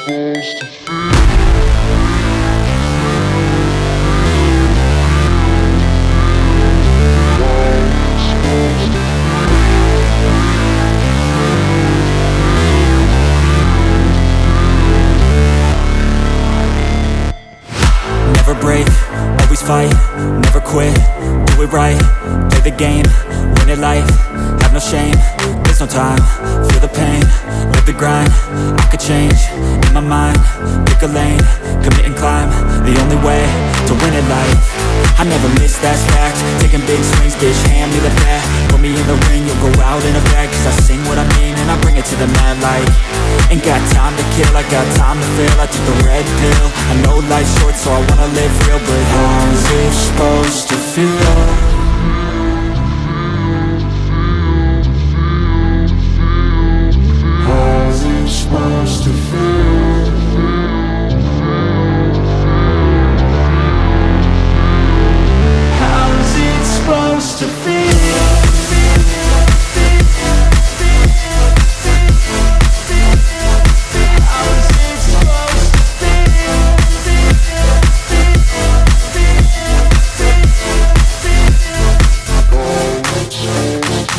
supposed to feel? Never break, always fight, never quit, do it right, play the game, win it life, have no shame, there's no time, feel the pain, live the grind, I could change, in my mind, pick a lane, commit and climb, the only way to win it life. I never miss, that's fact, taking big swings, bitch, hand me the bat, put me in the ring, you'll go out in a bag, cause I sing what I mean and I bring it to the mad light. Ain't got time to kill, I got time to feel, I took the red pill, I know life's short so I wanna live real, but how's it supposed to feel? Supposed to feel. How's it supposed to feel?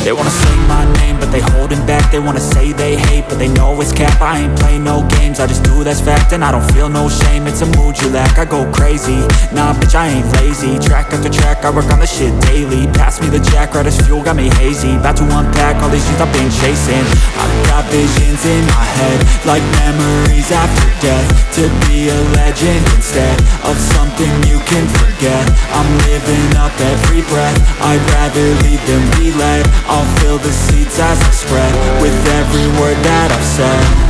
They wanna say my name, but they holding back. They wanna say they hate, but they know it's cap. I ain't play no games, I just do, that's fact. And I don't feel no shame, it's a mood you lack. I go crazy, nah bitch I ain't lazy. Track after track, I work on this shit daily. Pass me the jack, right as fuel, got me hazy. About to unpack all these things I've been chasing. I've got visions in my head, like memories after death. To be a legend instead of something you can forget. I'm living up every breath, I'd rather lead than be led. I'll fill the seats as I spread with every word that I've said.